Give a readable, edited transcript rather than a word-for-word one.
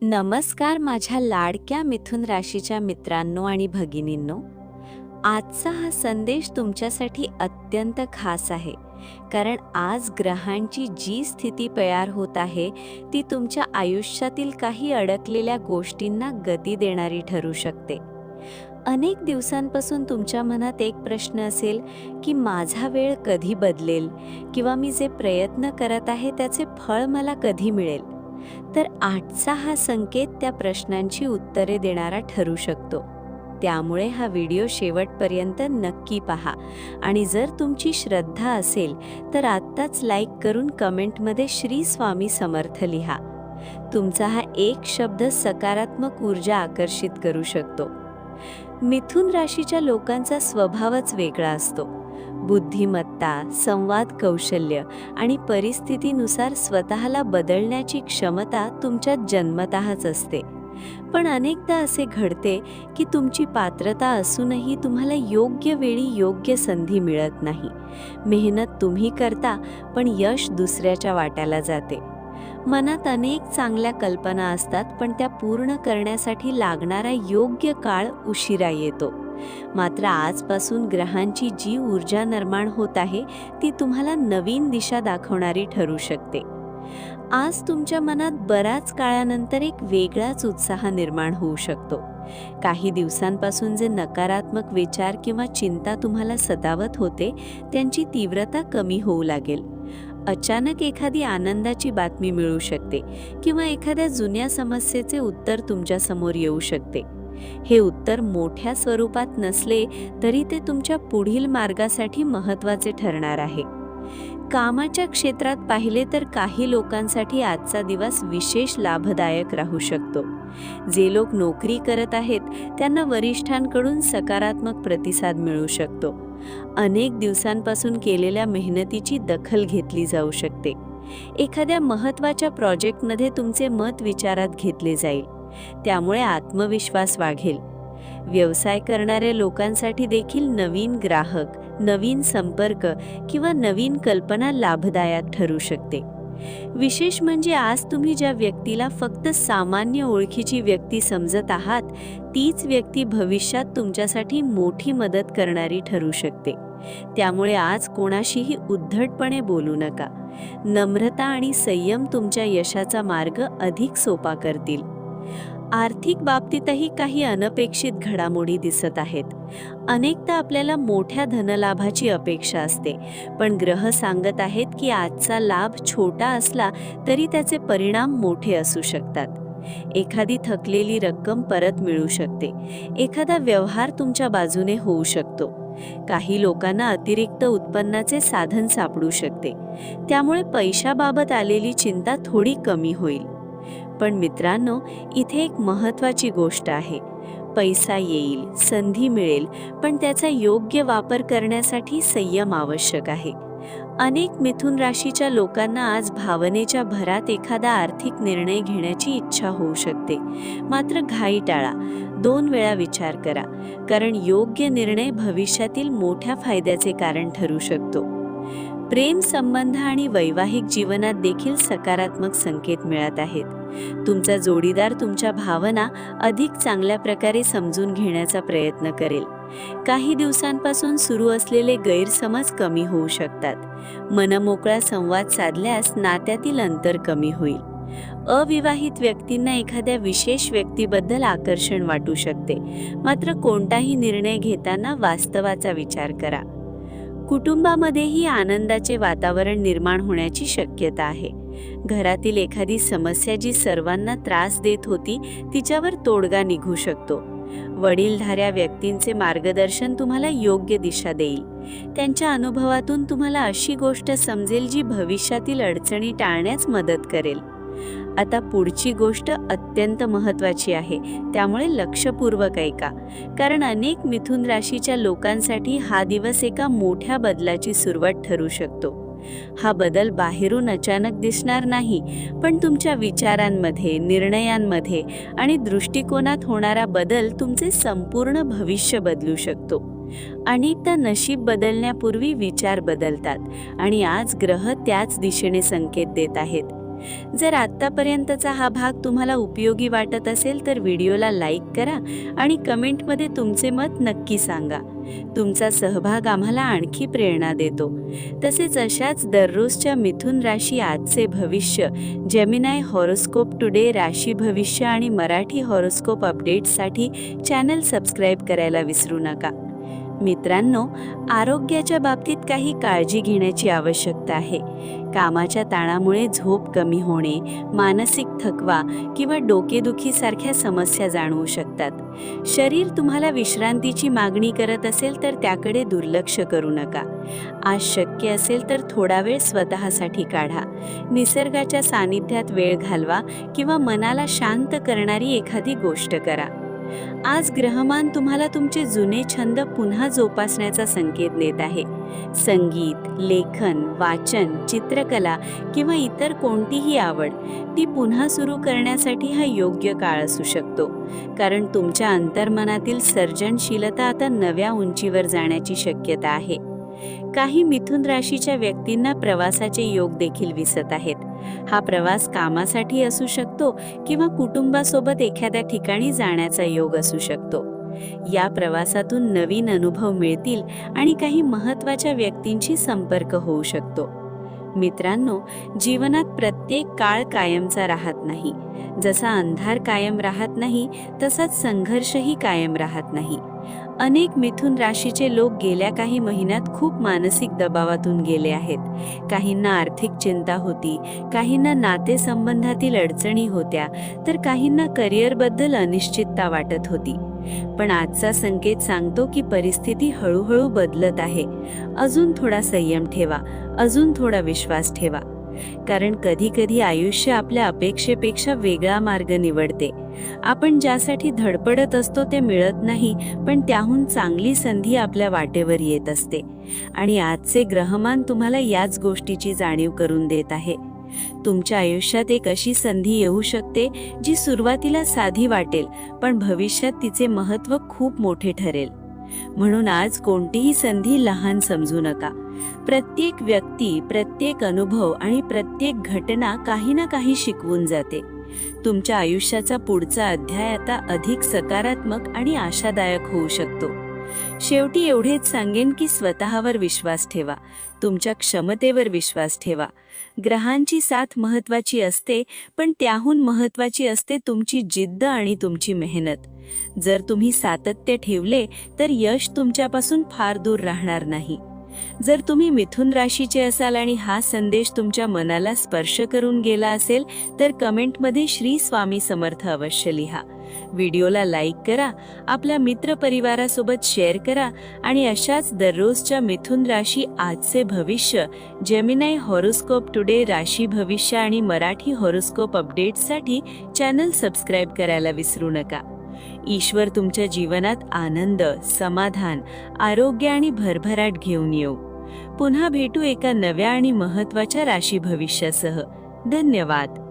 नमस्कार माझ्या लाडक्या मिथुन राशीच्या मित्रांनो आणि भगिनींनो. आजचा हा संदेश तुमच्यासाठी अत्यंत खास आहे, कारण आज ग्रहांची जी स्थिती तयार होत आहे ती तुमच्या आयुष्यातील काही अडकलेल्या गोष्टींना गती देणारी ठरू शकते. अनेक दिवसांपासून तुमच्या मनात एक प्रश्न असेल की माझा वेळ कधी बदलेल, किंवा मी जे प्रयत्न करत आहे त्याचे फळ मला कधी मिळेल. तर आजचा हा संकेत त्या प्रश्नांची उत्तरे देणारा ठरू शकतो. त्यामुळे हा व्हिडिओ शेवटपर्यंत नक्की पहा आणि जर तुमची श्रद्धा असेल तर आत्ताच लाईक करून कमेंटमध्ये श्री स्वामी समर्थ लिहा. तुमचा हा एक शब्द सकारात्मक ऊर्जा आकर्षित करू शकतो. मिथुन राशीच्या लोकांचा स्वभावच वेगळा असतो. बुद्धिमत्ता, संवाद कौशल्य आणि परिस्थितीनुसार स्वतःला बदलण्याची क्षमता तुमच्यात जन्मतःच असते. पण अनेकदा असे घडते की तुमची पात्रता असूनही तुम्हाला योग्य वेळी योग्य संधी मिळत नाही. मेहनत तुम्ही करता पण यश दुसऱ्याच्या वाट्याला जाते. मनात अनेक चांगल्या कल्पना असतात, पण त्या पूर्ण करण्यासाठी लागणारा योग्य काळ उशिरा येतो. मात्र आजपासून ग्रहांची जी ऊर्जा निर्माण होत आहे ती तुम्हाला नवीन दिशा दाखवणारी ठरू शकते. आज तुमच्या मनात बऱ्याच काळानंतर एक वेगळाच उत्साह निर्माण होऊ शकतो. काही दिवसांपासून जे नकारात्मक विचार किंवा चिंता तुम्हाला सतावत होते त्यांची तीव्रता कमी होऊ लागेल. अचानक एखादी आनंदाची बातमी मिळू शकते किंवा एखाद्या जुन्या समस्येचे उत्तर तुमच्या समोर येऊ शकते. हे उत्तर मोठ्या स्वरूपात नसले तरी ते तुमच्या पुढील मार्गासाठी महत्त्वाचे ठरणार आहे. कामाच्या क्षेत्रात पाहिले तर काही लोकांसाठी आजचा दिवस विशेष लाभदायक राहू शकतो. जे लोक नोकरी करत आहेत त्यांना वरिष्ठांकडून सकारात्मक प्रतिसाद मिळू शकतो. अनेक दिवसांपासून केलेल्या मेहनतीची दखल घेतली जाऊ शकते. एखाद्या महत्त्वाच्या प्रोजेक्टमध्ये तुमचे मत विचारात घेतले जाईल. त्यामुळे आत्मविश्वास वाढेल. व्यवसाय करणाऱ्या लोकांसाठी देखील नवीन ग्राहक, नवीन संपर्क किंवा नवीन कल्पना लाभदायक ठरू शकते. विशेष म्हणजे आज तुम्ही ज्या व्यक्तीला फक्त सामान्य ओळखीची व्यक्ती समजत आहात तीच व्यक्ती भविष्यात तुमच्यासाठी मोठी मदत करणारी ठरू शकते. त्यामुळे आज कोणाशीही उद्धटपणे बोलू नका. नम्रता आणि संयम तुमच्या यशाचा मार्ग अधिक सोपा करतील. आर्थिक बाबतीतही काही अनपेक्षित घडामोडी दिसत आहेत. अनेकदा आपल्याला मोठ्या धनलाभाची अपेक्षा असते, पण ग्रह सांगत आहेत की आजचा लाभ छोटा असला तरी त्याचे परिणाम मोठे असू शकतात. एखादी थकलेली रक्कम परत मिळू शकते. एखादा व्यवहार तुमच्या बाजूने होऊ शकतो. काही लोकांना अतिरिक्त उत्पन्नाचे साधन सापडू शकते. त्यामुळे पैशाबाबत आलेली चिंता थोडी कमी होईल. पण मित्रांनो, इथे एक महत्त्वाची गोष्ट आहे. पैसा येईल, संधी मिळेल, पण त्याचा योग्य वापर करण्यासाठी संयम आवश्यक आहे. अनेक मिथुन राशीच्या लोकांना आज भावनेच्या भरात एखादा आर्थिक निर्णय घेण्याची इच्छा होऊ शकते. मात्र घाई टाळा. 2 वेळा विचार करा, कारण योग्य निर्णय भविष्यातील मोठ्या फायद्याचे कारण ठरू शकतो. प्रेम संबंध आणि वैवाहिक जीवनात देखील सकारात्मक संकेत मिळत आहेत. तुमचा जोडीदार तुमच्या भावना अधिक चांगल्या प्रकारे समजून घेण्याचा प्रयत्न करेल. काही दिवसांपासून सुरू असलेले गैरसमज कमी होऊ शकतात. मनमोकळा संवाद साधल्यास नात्यातील अंतर कमी होईल. अविवाहित व्यक्तींना एखाद्या विशेष व्यक्तीबद्दल आकर्षण वाटू शकते. मात्र कोणताही निर्णय घेताना वास्तवाचा विचार करा. कुटुंबामध्येही आनंदाचे वातावरण निर्माण होण्याची शक्यता आहे. घरातील एखादी समस्या जी सर्वांना त्रास देत होती तिच्यावर तोडगा निघू शकतो. वडीलधाऱ्या व्यक्तींचे मार्गदर्शन तुम्हाला योग्य दिशा देईल. त्यांच्या अनुभवातून तुम्हाला अशी गोष्ट समजेल जी भविष्यातील अडचणी टाळण्यास मदत करेल. आता पुढची गोष्ट अत्यंत महत्त्वाची आहे, त्यामुळे लक्षपूर्वक ऐका, कारण अनेक मिथुन राशीच्या लोकांसाठी हा दिवस एका मोठ्या बदलाची सुरुवात ठरू शकतो. हा बदल बाहेरून अचानक दिसणार नाही, पण तुमच्या विचारांमध्ये, निर्णयांमध्ये आणि दृष्टिकोनात होणारा बदल तुमचे संपूर्ण भविष्य बदलू शकतो. अनेकदा नशीब बदलण्यापूर्वी विचार बदलतात आणि आज ग्रह त्याच दिशेने संकेत देत आहेत. जर आत्तापर्यंतचा हा भाग तुम्हाला उपयोगी वाटत असेल तर व्हिडिओला लाईक करा आणि कमेंटमध्ये तुमचे मत नक्की सांगा. तुमचा सहभाग आम्हाला आणखी प्रेरणा देतो. तसेच अशाच दररोजच्या मिथुन राशी आजचे भविष्य, जेमिनाय हॉरोस्कोप टुडे राशी भविष्य आणि मराठी हॉरोस्कोप अपडेट्ससाठी चॅनल सबस्क्राईब करायला विसरू नका. मित्रांनो, आरोग्याच्या बाबतीत काही काळजी घेण्याची आवश्यकता आहे. कामाच्या ताणामुळे झोप कमी होणे, मानसिक थकवा किंवा डोकेदुखीसारख्या समस्या जाणवू शकतात. शरीर तुम्हाला विश्रांतीची मागणी करत असेल तर त्याकडे दुर्लक्ष करू नका. आज शक्य असेल तर थोडा वेळ स्वतःसाठी काढा. निसर्गाच्या सानिध्यात वेळ घालवा किंवा मनाला शांत करणारी एखादी गोष्ट करा. आज ग्रहमान तुम्हाला तुमचे जुने छंद पुन्हा जोपासण्याचा संकेत देत आहे. संगीत, लेखन, वाचन, चित्रकला किंवा इतर कोणतीही आवड ती पुन्हा सुरू करण्यासाठी हा योग्य काळ असू शकतो. कारण तुमच्या अंतर्मनातील सर्जनशीलता आता नव्या उंचीवर जाण्याची शक्यता आहे. काही मिथुन राशीच्या व्यक्तींना प्रवासाचे योग देखील दिसत आहेत. हा प्रवास कामासाठी असू शकतो किंवा कुटुंबासोबत एखाद्या ठिकाणी जाण्याचा योग असू शकतो. या प्रवासातून नवीन अनुभव मिळतील आणि काही महत्त्वाच्या व्यक्तींशी संपर्क होऊ शकतो. मित्रांनो, जीवनात प्रत्येक काळ कायमचा राहत नाही. जसा अंधार कायम राहत नाही तसाच संघर्षही कायम राहत नाही. अनेक मिथुन राशीचे लोक गेल्या काही महिन्यात खूप मानसिक दबावातून गेले आहेत. काहींना आर्थिक चिंता होती, काहींना नातेसंबंधातील अडचणी होत्या, तर काहींना करिअरबद्दल अनिश्चितता वाटत होती. पण आजचा संकेत सांगतो की परिस्थिती हळूहळू बदलत आहे. अजून थोडा संयम ठेवा, अजून थोडा विश्वास ठेवा. कारण कधी कधी आयुष्य आपल्या अपेक्षेपेक्षा वेगळा मार्ग निवडते. आपण ज्यासाठी धडपडत असतो ते मिळत नाही, पण त्याहून चांगली संधी आपल्या वाटेवर येत असते. आणि आजचे ग्रहमान तुम्हाला याच गोष्टीची जाणीव करून देत आहे. तुमच्या आयुष्यात एक अशी संधी येऊ शकते जी सुरुवातीला साधी वाटेल, पण भविष्यात तिचे महत्त्व खूप मोठे ठरेल. म्हणून आज कोणतीही संधी लहान समजू नका. प्रत्येक व्यक्ती, प्रत्येक अनुभव आणि प्रत्येक घटना काही ना काही शिकवून जाते. तुमच्या आयुष्याचा पुढचा अध्याय आता अधिक सकारात्मक आणि आशादायक होऊ शकतो. शेवटी एवढेच सांगेन की स्वतःवर विश्वास ठेवा, तुमच्या क्षमतेवर विश्वास ठेवा. ग्रहांची साथ महत्त्वाची असते, पण त्याहून महत्त्वाची असते तुमची जिद्द आणि तुमची मेहनत. जर तुम्ही सातत्य ठेवले तर यश तुमच्यापासून फार दूर राहणार नाही. जर तुम्ही मिथुन राशीचे असाल आणि हा संदेश तुमच्या मनाला स्पर्श करून गेला असेल तर कमेंटमध्ये श्री स्वामी समर्थ अवश्य लिहा. व्हिडिओला लाईक करा, आपल्या मित्रपरिवारासोबत शेअर करा आणि अशाच दररोजच्या मिथुन राशी आजचे भविष्य, जेमिनाय हॉरोस्कोप टुडे राशी भविष्य आणि मराठी हॉरोस्कोप अपडेट्ससाठी चॅनल सबस्क्राईब करायला विसरू नका. ईश्वर तुमच्या जीवनात आनंद, समाधान, आरोग्य आणि भरभराट घेऊन येऊ. पुन्हा भेटू एका नव्या आणि महत्त्वाच्या राशी भविष्यासह. धन्यवाद.